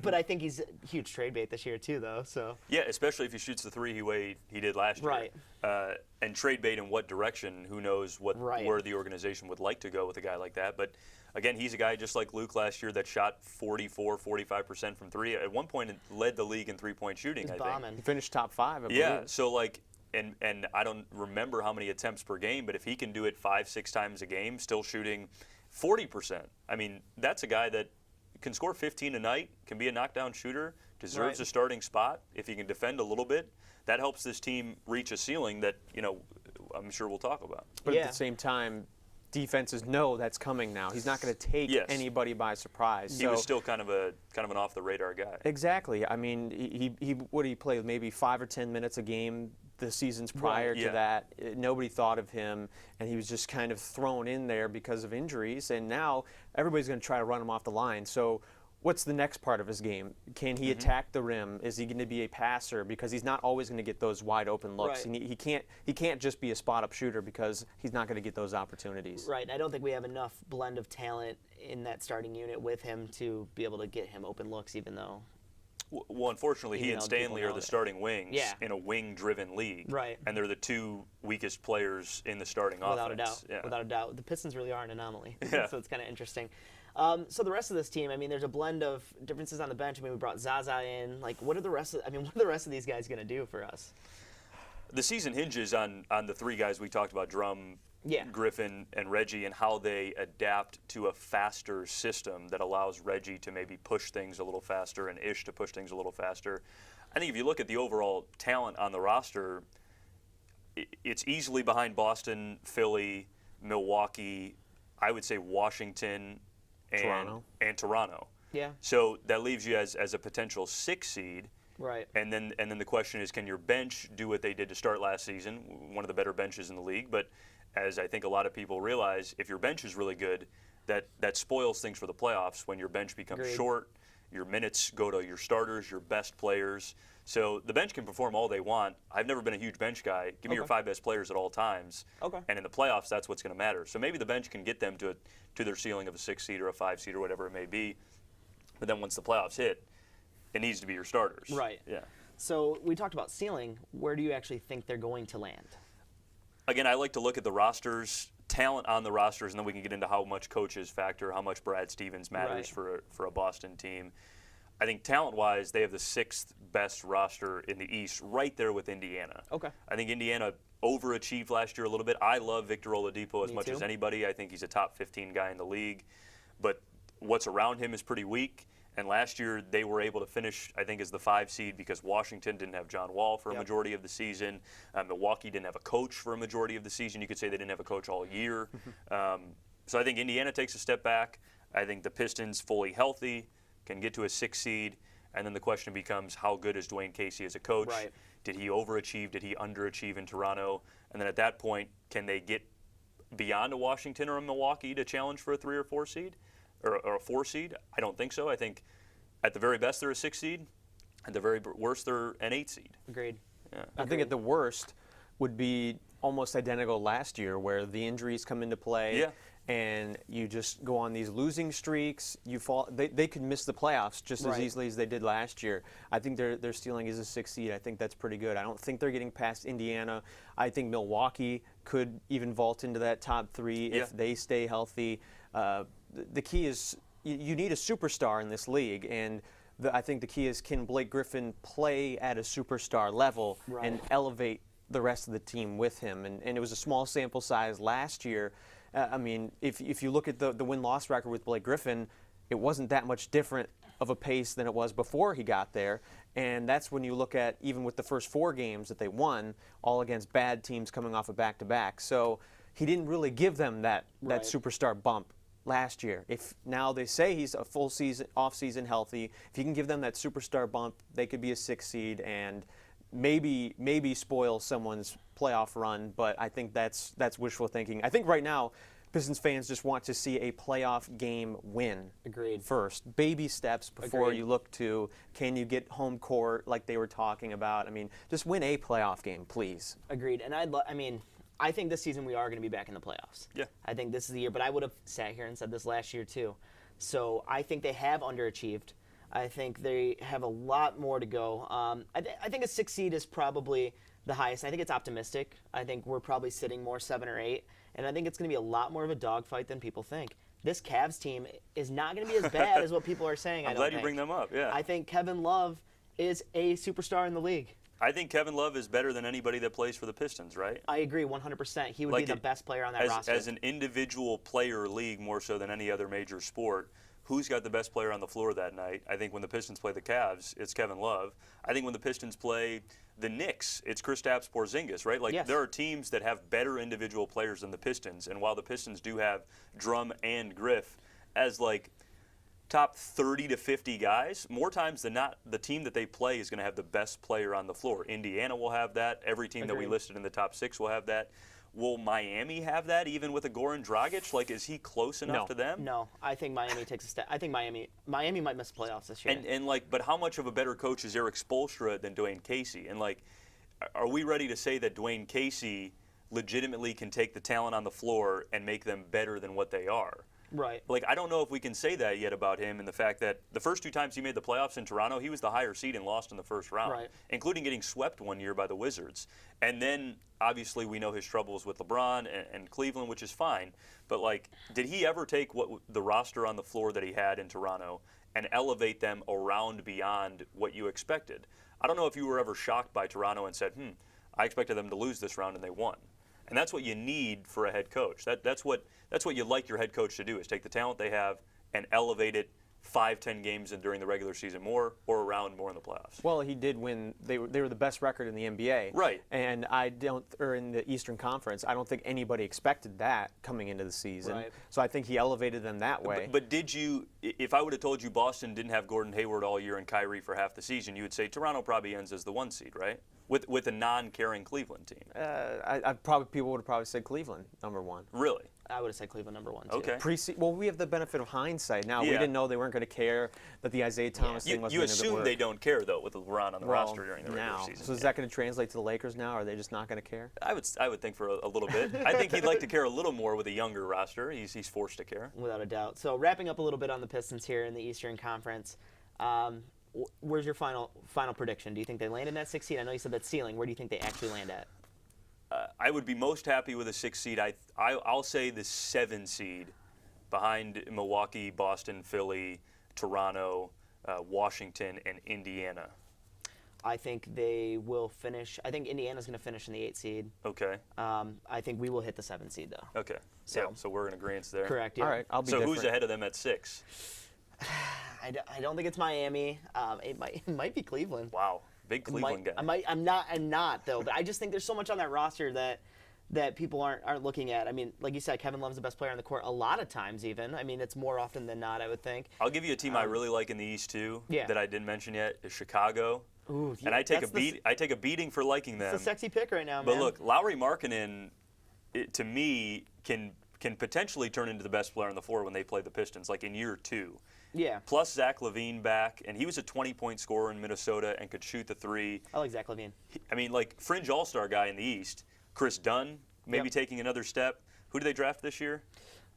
But I think he's a huge trade bait this year too, though. So yeah, especially if he shoots the three he did last year. Right. And trade bait in what direction? Who knows where the organization would like to go with a guy like that? But again, he's a guy just like Luke last year that shot 45% from three. At one point, it led the league in three-point shooting. He's I bombing. think He finished top 5. I believe. Yeah. So like, and I don't remember how many attempts per game, but if he can do it 5-6 times a game, still shooting 40%, I mean, that's a guy that can score 15 a night, can be a knockdown shooter, deserves a starting spot. If he can defend a little bit, that helps this team reach a ceiling that, I'm sure we'll talk about. But at the same time, defenses know that's coming now. He's not going to take anybody by surprise. He was still kind of an off the radar guy. Exactly. I mean, he played maybe 5 or 10 minutes a game the seasons prior to that. Nobody thought of him, and he was just kind of thrown in there because of injuries. And now everybody's going to try to run him off the line. So what's the next part of his game? Can he attack the rim? Is he going to be a passer? Because he's not always going to get those wide open looks. Right. He can't just be a spot up shooter because he's not going to get those opportunities. Right. I don't think we have enough blend of talent in that starting unit with him to be able to get him open looks, even though. Well, unfortunately, he and Stanley are the starting wings in a wing-driven league. Right. And they're the two weakest players in the starting Without offense. a doubt. Yeah. Without a doubt. The Pistons really are an anomaly. Yeah. So it's kind of interesting. So the rest of this team, I mean, there's a blend of differences on the bench. I mean, we brought Zaza in. Like, what are the rest of these guys going to do for us? The season hinges on the three guys we talked about, Drum, Griffin, and Reggie, and how they adapt to a faster system that allows Reggie to maybe push things a little faster and Ish to push things a little faster. I think if you look at the overall talent on the roster, it's easily behind Boston, Philly, Milwaukee, I would say Washington, and Toronto. Yeah. So that leaves you as a potential 6 seed. Right. And then the question is, can your bench do what they did to start last season? One of the better benches in the league. But as I think a lot of people realize, if your bench is really good, that spoils things for the playoffs when your bench becomes short, your minutes go to your starters, your best players. So the bench can perform all they want. I've never been a huge bench guy. Give me your 5 best players at all times. Okay. And in the playoffs, that's what's going to matter. So maybe the bench can get them to their ceiling of a 6 seed or a 5 seed or whatever it may be. But then once the playoffs hit, it needs to be your starters. Right. Yeah. So we talked about ceiling. Where do you actually think they're going to land? Again, I like to look at the rosters, talent on the rosters, and then we can get into how much coaches factor, how much Brad Stevens matters for a Boston team. I think talent-wise, they have the 6th best roster in the East, right there with Indiana. Okay. I think Indiana overachieved last year a little bit. I love Victor Oladipo as much as anybody. I think he's a top 15 guy in the league. But what's around him is pretty weak. And last year, they were able to finish, I think, as the 5 seed because Washington didn't have John Wall for a majority of the season. Milwaukee didn't have a coach for a majority of the season. You could say they didn't have a coach all year. So I think Indiana takes a step back. I think the Pistons, fully healthy, can get to a 6 seed. And then the question becomes, how good is Dwayne Casey as a coach? Right. Did he overachieve? Did he underachieve in Toronto? And then at that point, can they get beyond a Washington or a Milwaukee to challenge for a 3 or 4 seed? Or a 4 seed? I don't think so. I think at the very best they're a 6 seed. At the very worst they're an 8 seed. Agreed. Yeah. I think at the worst would be almost identical last year where the injuries come into play and you just go on these losing streaks. You fall. They could miss the playoffs just as easily as they did last year. I think their ceiling is a 6 seed. I think that's pretty good. I don't think they're getting past Indiana. I think Milwaukee could even vault into that top 3 if they stay healthy. The key is you need a superstar in this league, and I think the key is, can Blake Griffin play at a superstar level and elevate the rest of the team with him? And it was a small sample size last year. I mean, if you look at the win-loss record with Blake Griffin, it wasn't that much different of a pace than it was before he got there. And that's when you look at, even with the first 4 games that they won, all against bad teams coming off a back-to-back. So he didn't really give them that superstar bump last year. If now they say he's a full season, off-season healthy, if you can give them that superstar bump, they could be a 6 seed and maybe spoil someone's playoff run. But I think that's wishful thinking. I think right now, Pistons fans just want to see a playoff game win. Agreed. First, baby steps before you look to, can you get home court like they were talking about? I mean, just win a playoff game, please. Agreed. And I think this season we are going to be back in the playoffs. Yeah. I think this is the year, but I would have sat here and said this last year too. So I think they have underachieved. I think they have a lot more to go. I think a 6 seed is probably the highest. I think it's optimistic. I think we're probably sitting more 7 or 8, and I think it's going to be a lot more of a dogfight than people think. This Cavs team is not going to be as bad as what people are saying. I'm glad you bring them up. Yeah. I think Kevin Love is a superstar in the league. I think Kevin Love is better than anybody that plays for the Pistons, right? I agree 100%. He would Like be the best player on that roster. As an individual player league, more so than any other major sport, who's got the best player on the floor that night? I think when the Pistons play the Cavs, it's Kevin Love. I think when the Pistons play the Knicks, it's Kristaps Porzingis, right? Like, yes. There are teams that have better individual players than the Pistons, and while the Pistons do have Drum and Griff as, like, top 30 to 50 guys, more times than not, the team that they play is going to have the best player on the floor. Indiana will have that. Every team that we listed in the top 6 will have that. Will Miami have that, even with a Goran Dragic? Like, is he close enough to them? No, I think Miami takes a step. I think Miami might miss playoffs this year. And like, but how much of a better coach is Eric Spoelstra than Dwayne Casey? And like, are we ready to say that Dwayne Casey legitimately can take the talent on the floor and make them better than what they are? Right. Like, I don't know if we can say that yet about him, and the fact that the first 2 times he made the playoffs in Toronto, he was the higher seed and lost in the first round, right, including getting swept one year by the Wizards. And then, obviously, we know his troubles with LeBron and Cleveland, which is fine. But, like, did he ever take what the roster on the floor that he had in Toronto and elevate them around beyond what you expected? I don't know if you were ever shocked by Toronto and said, I expected them to lose this round, and they won. And that's what you need for a head coach. That's what you like your head coach to do, is take the talent they have and elevate it 5-10 games during the regular season more, or around more in the playoffs. Well, he did win. They were the best record in the NBA. Right. And or in the Eastern Conference, I don't think anybody expected that coming into the season. Right. So I think he elevated them that way. But did you, if I would have told you Boston didn't have Gordon Hayward all year and Kyrie for half the season, you would say Toronto probably ends as the 1 seed, right? With a non-caring Cleveland team. People would have probably said Cleveland #1. Really? I would have said Cleveland #1 too. Okay. Well, we have the benefit of hindsight now. We didn't know they weren't going to care that the Isaiah Thomas thing wasn't You going to assume work. they don't care, though, with LeBron on the roster during the regular season. So is that going to translate to the Lakers now? Are they just not going to care? I would think for a little bit. I think he'd like to care a little more with a younger roster. He's forced to care. Without a doubt. So wrapping up a little bit on the Pistons here in the Eastern Conference, where's your final prediction? Do you think they land in that 6th seed? I know you said that ceiling. Where do you think they actually land at? I would be most happy with a 6 seed. I'll say the 7 seed, behind Milwaukee, Boston, Philly, Toronto, Washington, and Indiana. I think they will finish. I think Indiana's going to finish in the 8th seed. Okay. I think we will hit the 7th seed, though. Okay. So we're in agreement there. Correct, yeah. All right, I'll be So different. who's ahead of them at 6? I don't think it's Miami. It might be Cleveland. Wow. Big Cleveland guy. I'm not though. But I just think there's so much on that roster that people aren't looking at. I mean, like you said, Kevin Love's the best player on the court a lot of times. Even I mean, it's more often than not, I would think. I'll give you a team I really like in the East too. Yeah. That I didn't mention yet is Chicago. Ooh, yeah, and I take a beating for liking them. It's a sexy pick right now, man. But look, Lauri Markkanen, to me, can potentially turn into the best player on the floor when they play the Pistons, like in year 2. Yeah. Plus Zach LaVine back, and he was a 20-point scorer in Minnesota and could shoot the 3. I like Zach LaVine. I mean, like, fringe all-star guy in the East. Chris Dunn, maybe taking another step. Who did they draft this year?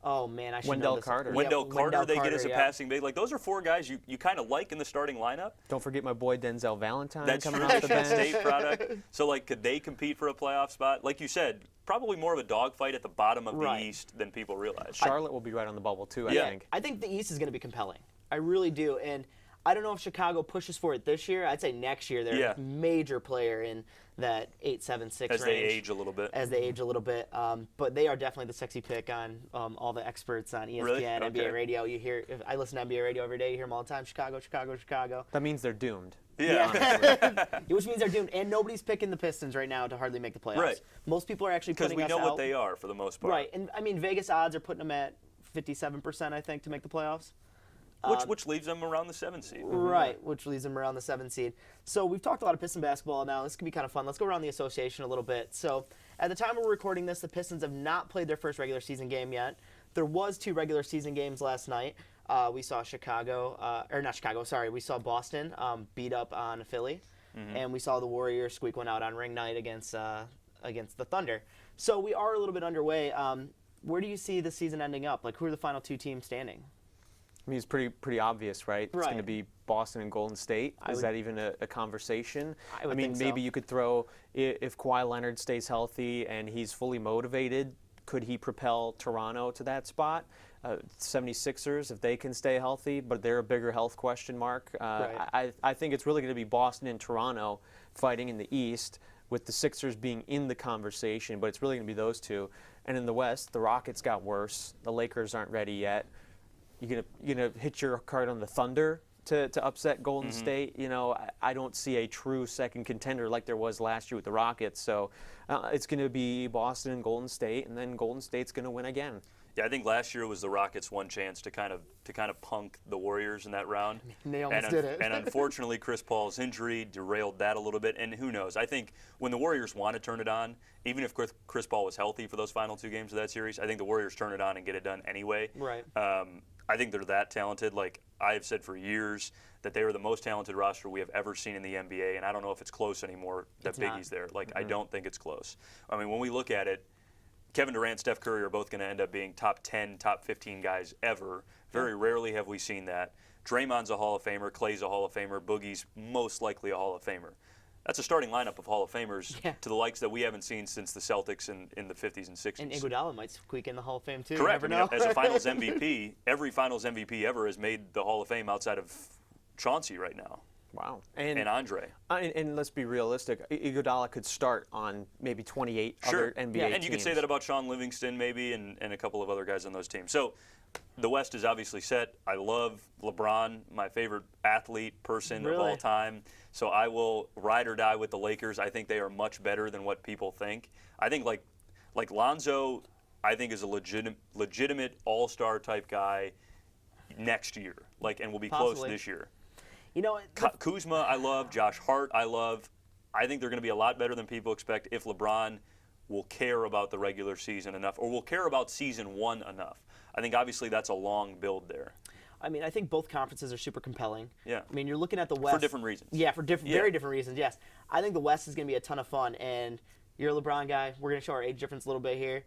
Oh, man, I should Wendell know this. Carter. Wendell Carter, they get as a yeah. passing big. Like, those are 4 guys you kind of like in the starting lineup. Don't forget my boy Denzel Valentine That's coming true. off the bench. State product. So, like, could they compete for a playoff spot? Like you said, probably more of a dogfight at the bottom of the East than people realize. Charlotte will be right on the bubble, too, I think. I think the East is going to be compelling. I really do. And I don't know if Chicago pushes for it this year. I'd say next year they're a major player in that 8-7-6 range. As they age a little bit. But they are definitely the sexy pick on all the experts on ESPN, Really? NBA radio. You hear, I listen to NBA radio every day. You hear them all the time. Chicago, Chicago, Chicago. That means they're doomed. Yeah. Which means they're doomed. And nobody's picking the Pistons right now to hardly make the playoffs. Right. Most people are actually putting us out. Because we know what they are for the most part. Right. And, I mean, Vegas odds are putting them at 57%, I think, to make the playoffs. Which leaves them around the 7th seed. Right, which leaves them around the 7th seed. So we've talked a lot of Piston basketball now. This could be kind of fun. Let's go around the association a little bit. So at the time we're recording this, the Pistons have not played their first regular season game yet. There was 2 regular season games last night. We saw we saw Boston beat up on Philly. And we saw the Warriors squeak one out on ring night against the Thunder. So we are a little bit underway. Where do you see the season ending up? Like, who are the final 2 teams standing? I mean, it's pretty obvious, right? It's going to be Boston and Golden State. Is that even a conversation? I mean, maybe you could throw, if Kawhi Leonard stays healthy and he's fully motivated, could he propel Toronto to that spot? 76ers, if they can stay healthy, but they're a bigger health question mark. Right. I think it's really going to be Boston and Toronto fighting in the East, with the Sixers being in the conversation, but it's really going to be those two. And in the West, the Rockets got worse. The Lakers aren't ready yet. You're gonna hit your card on the Thunder to upset Golden State. You know, I don't see a true second contender like there was last year with the Rockets. So it's going to be Boston and Golden State, and then Golden State's going to win again. Yeah, I think last year was the Rockets' one chance to kind of punk the Warriors in that round. They almost did it. And unfortunately, Chris Paul's injury derailed that a little bit. And who knows? I think when the Warriors want to turn it on, even if Chris Paul was healthy for those final 2 games of that series, I think the Warriors turn it on and get it done anyway. Right. I think they're that talented. Like I have said for years that they are the most talented roster we have ever seen in the NBA, and I don't know if it's close anymore that Biggie's there. Like I don't think it's close. I mean, when we look at it, Kevin Durant, Steph Curry are both going to end up being top 10, top 15 guys ever. Very rarely have we seen that. Draymond's a Hall of Famer. Klay's a Hall of Famer. Boogie's most likely a Hall of Famer. That's a starting lineup of Hall of Famers to the likes that we haven't seen since the Celtics in the 50s and 60s. And Iguodala might squeak in the Hall of Fame too. Correct. You never know. As a Finals MVP, every Finals MVP ever has made the Hall of Fame outside of Chauncey right now. Wow. And Andre. And let's be realistic. Iguodala could start on maybe 28 other NBA teams. Yeah, and you could say that about Sean Livingston maybe and a couple of other guys on those teams. So the West is obviously set. I love LeBron, my favorite athlete person of all time. So I will ride or die with the Lakers. I think they are much better than what people think. I think like Lonzo, I think is a legitimate all-star type guy next year. And will be close this year. You know, Kuzma, I love. Josh Hart, I love. I think they're going to be a lot better than people expect if LeBron will care about the regular season enough, or will care about season 1 enough. I think obviously that's a long build there. I mean, I think both conferences are super compelling. Yeah. I mean, you're looking at the West. For different reasons. Yeah, for very different reasons, yes. I think the West is going to be a ton of fun, and you're a LeBron guy. We're going to show our age difference a little bit here.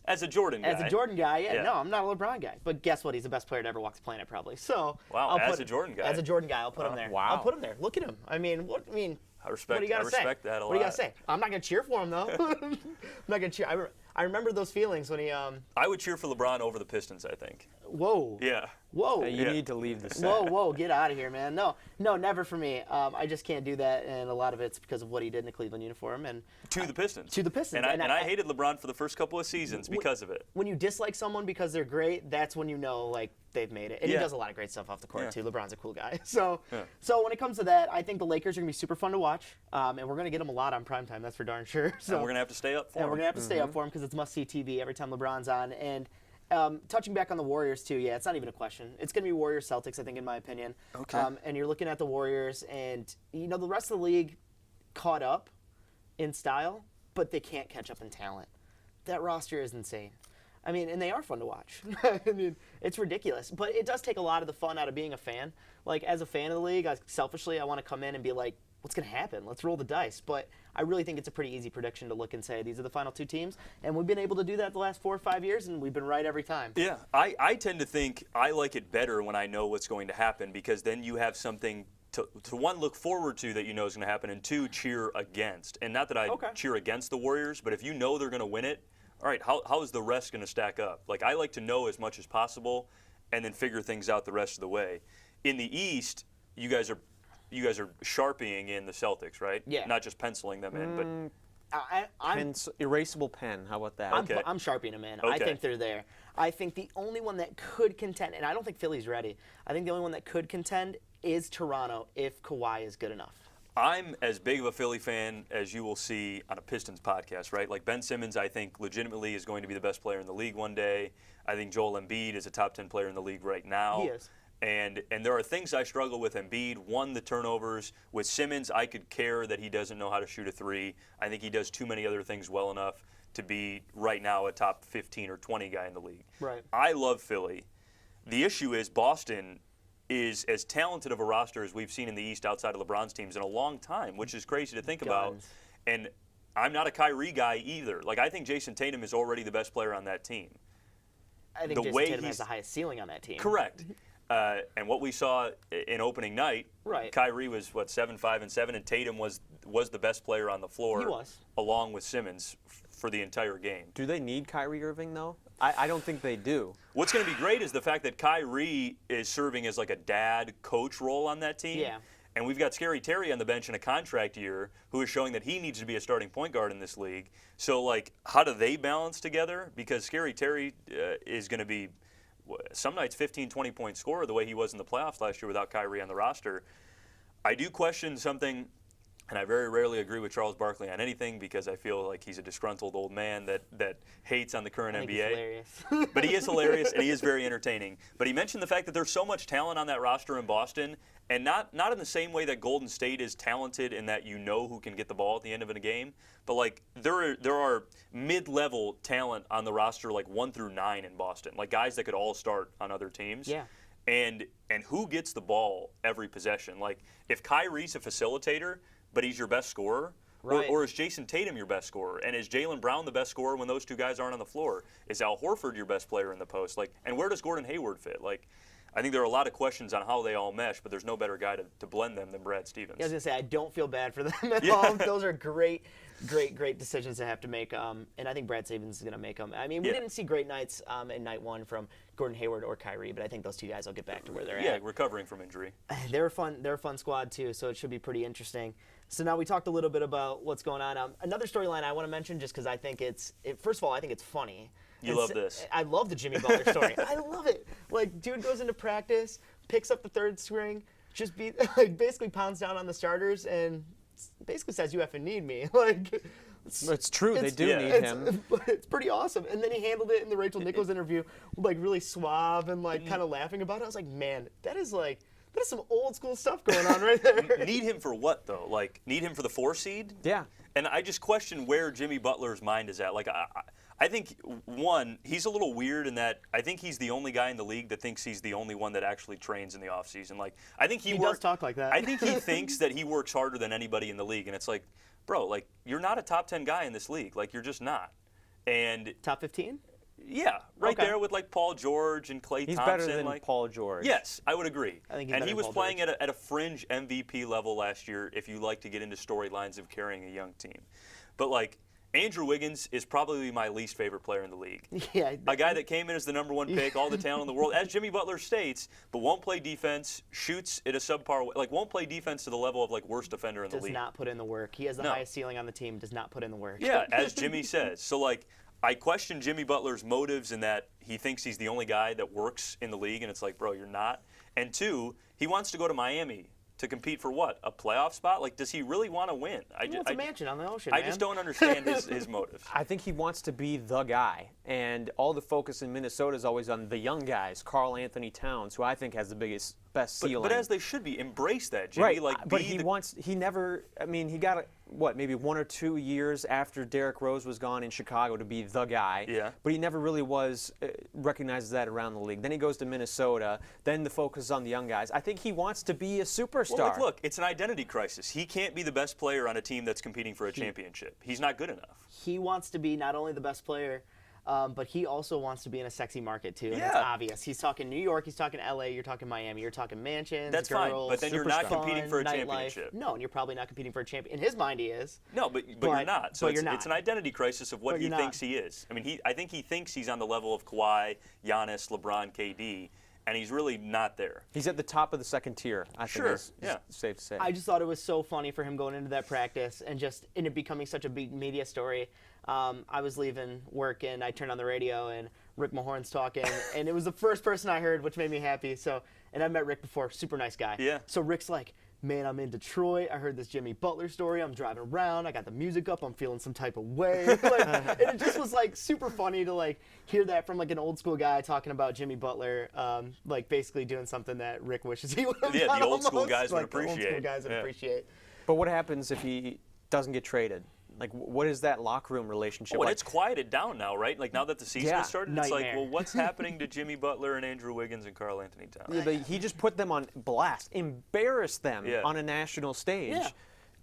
As a Jordan guy. As a Jordan guy, no, I'm not a LeBron guy. But guess what? He's the best player to ever walk the planet, probably. So wow, as a Jordan guy. As a Jordan guy, I'll put him there. Wow. I'll put him there. Look at him. I mean, I respect that a lot. What do you got to say? I'm not going to cheer for him, though. I'm not going to cheer. I remember those feelings when he. I would cheer for LeBron over the Pistons, I think. Whoa. Yeah. Whoa. You need to leave the set. Whoa, get out of here, man. No, never for me. I just can't do that, and a lot of it's because of what he did in the Cleveland uniform. And to the Pistons. And I hated LeBron for the first couple of seasons because of it. When you dislike someone because they're great, that's when you know, they've made it. And he does a lot of great stuff off the court, too. LeBron's a cool guy. So when it comes to that, I think the Lakers are going to be super fun to watch, and we're going to get them a lot on primetime, that's for darn sure. So, and we're going to have to stay up for them. And we're going to have to stay up for them because it's must-see TV every time LeBron's on. And touching back on the Warriors, too, it's not even a question. It's going to be Warriors-Celtics, I think, in my opinion. Okay. And you're looking at the Warriors, and, the rest of the league caught up in style, but they can't catch up in talent. That roster is insane. I mean, and they are fun to watch. I mean, it's ridiculous. But it does take a lot of the fun out of being a fan. As a fan of the league, selfishly, I want to come in and be like, what's going to happen? Let's roll the dice. But I really think it's a pretty easy prediction to look and say, these are the final 2 teams. And we've been able to do that the last 4 or 5 years, and we've been right every time. Yeah, I tend to think I like it better when I know what's going to happen, because then you have something to one, look forward to that you know is going to happen, and 2, cheer against. And not that I cheer against the Warriors, but if you know they're going to win it, all right, how is the rest going to stack up? I like to know as much as possible and then figure things out the rest of the way. In the East, you guys are sharpieing in the Celtics, right? Yeah. Not just penciling them in, but I'm erasable pen. How about that? I'm sharpieing them in. Okay. I think they're there. I think the only one that could contend, and I don't think Philly's ready, I think the only one that could contend is Toronto if Kawhi is good enough. I'm as big of a Philly fan as you will see on a Pistons podcast, right? Ben Simmons, I think, legitimately is going to be the best player in the league one day. I think Joel Embiid is a top 10 player in the league right now. He is. And there are things I struggle with Embiid. One, the turnovers. With Simmons, I could care that he doesn't know how to shoot a 3. I think he does too many other things well enough to be right now a top 15 or 20 guy in the league. Right. I love Philly. The issue is Boston is as talented of a roster as we've seen in the East outside of LeBron's teams in a long time, which is crazy to think about. And I'm not a Kyrie guy either. I think Jason Tatum is already the best player on that team. I think Jason Tatum has the highest ceiling on that team. Correct. And what we saw in opening night, Right. Kyrie was 7-5-7, and Tatum was the best player on the floor. He was. Along with Simmons for the entire game. Do they need Kyrie Irving though? I don't think they do. What's going to be great is the fact that Kyrie is serving as like a dad coach role on that team. Yeah. And we've got Scary Terry on the bench in a contract year who is showing that he needs to be a starting point guard in this league. So, like, how do they balance together? Because Scary Terry is going to be some nights 15, 20-point scorer the way he was in the playoffs last year without Kyrie on the roster. I do question something, and I very rarely agree with Charles Barkley on anything because I feel like he's a disgruntled old man that hates on the current NBA. He's hilarious. But he is hilarious, and he is very entertaining. But he mentioned the fact that there's so much talent on that roster in Boston, and not in the same way that Golden State is talented in that you know who can get the ball at the end of a game, but like there are mid-level talent on the roster like 1 through 9 in Boston, like guys that could all start on other teams. Yeah. And who gets the ball every possession? Like if Kyrie's a facilitator, but he's your best scorer, Right. or is Jason Tatum your best scorer? And is Jaylen Brown the best scorer when those two guys aren't on the floor? Is Al Horford your best player in the post? Like, and where does Gordon Hayward fit? Like, I think there are a lot of questions on how they all mesh, but there's no better guy to blend them than Brad Stevens. Yeah, I was gonna say I don't feel bad for them at Yeah. all. Those are great decisions to have to make, and I think Brad Stevens is gonna make them. I mean, we Yeah. didn't see great nights in night one from Gordon Hayward or Kyrie, but I think those two guys will get back to where they're Yeah, at. recovering from injury. They're fun. They're a fun squad too, so it should be pretty interesting. So now we talked a little bit about what's going on. Another storyline I want to mention, just because I think first of all, I think it's funny. You love this. I love the Jimmy Butler story. I love it. Like, dude goes into practice, picks up the third string, just basically pounds down on the starters, and basically says, "You effing need me." Like, It's true. They do yeah. need him. it's pretty awesome. And then he handled it in the Rachel Nichols interview, like really suave and like kind of laughing about it. I was like, man, that is some old school stuff going on right there. Need him for what though? Like need him for the 4 seed? Yeah. And I just question where Jimmy Butler's mind is at. Like I think one, he's a little weird in that I think he's the only guy in the league that thinks he's the only one that actually trains in the offseason. Like I think He does talk like that. I think he thinks that he works harder than anybody in the league, and it's like, bro, like you're not a top 10 guy in this league. Like you're just not. And Top 15? yeah, right Okay. there with like Paul George and Klay He's Thompson. better than like, Paul George. Yes, I would agree. I think he's and better he than was Paul playing George. at a fringe MVP level last year if you like to get into storylines of carrying a young team. But like Andrew Wiggins is probably my least favorite player in the league. Yeah. A guy that came in as the number 1 pick, all the talent in the world, as Jimmy Butler states, but won't play defense, shoots at a subpar, like won't play defense to the level of like worst defender in the Does league. not put in the work. He has the No. highest ceiling on the team. Does not put in the work. Yeah, as Jimmy says. So like I question Jimmy Butler's motives in that he thinks he's the only guy that works in the league, and it's like, bro, you're not. And 2, he wants to go to Miami to compete for what? A playoff spot? Like, does he really want to win? He wants a mansion on the ocean. I man. just don't understand his motives. I think he wants to be the guy, and all the focus in Minnesota is always on the young guys. Karl Anthony Towns, who I think has the best ceiling. But as they should be, embrace that, Jimmy. Right, Like, but be he the- wants. He never. I mean, he got maybe 1 or 2 years after Derrick Rose was gone in Chicago to be the guy. Yeah. But he never really was recognized as that around the league. Then he goes to Minnesota. Then the focus is on the young guys. I think he wants to be a superstar. Well, like, look, it's an identity crisis. He can't be the best player on a team that's competing for a championship. He's not good enough. He wants to be not only the best player, but he also wants to be in a sexy market too. And Yeah. it's obvious. He's talking New York. He's talking LA. You're talking Miami. You're talking mansions. That's girls, fine, but then you're not fun, competing for a nightlife. championship. No, and you're probably not competing for a champion. In his mind, he is. No, but you're not. So but it's, you're not. it's an identity crisis of what But he you're thinks not. he is. I mean, I think he thinks he's on the level of Kawhi, Giannis, LeBron, KD, and he's really not there. He's at the top of the second tier. I Sure, think is yeah. safe to say. I just thought it was so funny for him going into that practice and just in it becoming such a big media story. I was leaving work and I turned on the radio and Rick Mahorn's talking, and it was the first person I heard, which made me happy. So, and I met Rick before, super nice guy. Yeah. So Rick's like, man, I'm in Detroit. I heard this Jimmy Butler story. I'm driving around. I got the music up. I'm feeling some type of way. And it just was like super funny to like hear that from like an old school guy talking about Jimmy Butler, like basically doing something that Rick wishes he would have Yeah, done the old school almost. guys would Like, the old school appreciate. guys would Yeah. appreciate. But what happens if he doesn't get traded? Like, what is that locker room relationship Well, like? it's quieted down now, right? Like now that the season Yeah. has started, it's like, Nightmare. well, what's happening to Jimmy Butler and Andrew Wiggins and Karl Anthony Towns? Yeah, but he just put them on blast, embarrassed them Yeah. on a national stage. Yeah.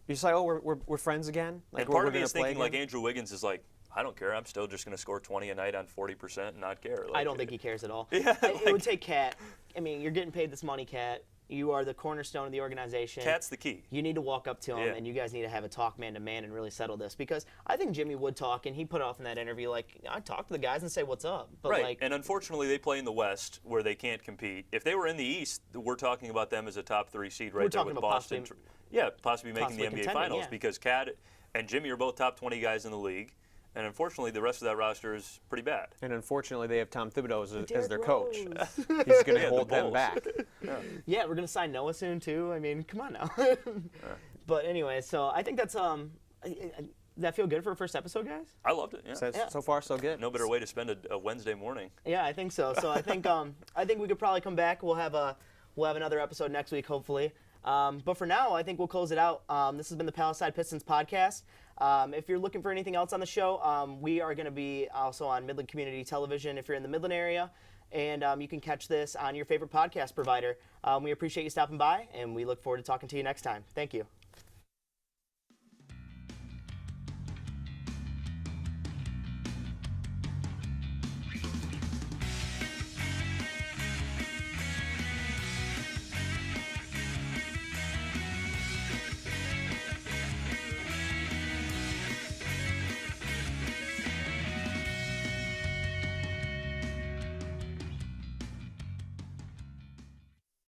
You're just like, oh, we're friends again? Like, And part we're of me gonna is play thinking like again? Andrew Wiggins is like, I don't care. I'm still just going to score 20 a night on 40% and not care. Like, I don't think he cares at all. Yeah, It would take Kat I mean, you're getting paid this money, Cat. You are the cornerstone of the organization. Cat's the key. You need to walk up to him, and you guys need to have a talk man-to-man and really settle this. Because I think Jimmy would talk, and he put off in that interview, like, I'd talk to the guys and say, what's up? But right, like, and unfortunately they play in the West where they can't compete. If they were in the East, we're talking about them as a top 3 seed right there with Boston. Possibly making the NBA Finals because Cat and Jimmy are both top 20 guys in the league. And unfortunately, the rest of that roster is pretty bad. And unfortunatly, they have Tom Thibodeau as their Rose. coach. He's going to hold them back. Yeah, we're going to sign Noah soon, too. I mean, come on now. But anyway, so I think that's does that feel good for a first episode, guys? I loved it. Yeah. So far, so good. No better way to spend a Wednesday morning. Yeah, I think so. So I think we could probably come back. We'll have another episode next week, hopefully. But for now, I think we'll close it out. This has been the Palisade Pistons podcast. If you're looking for anything else on the show, we are going to be also on Midland Community Television if you're in the Midland area. And you can catch this on your favorite podcast provider. We appreciate you stopping by, and we look forward to talking to you next time. Thank you.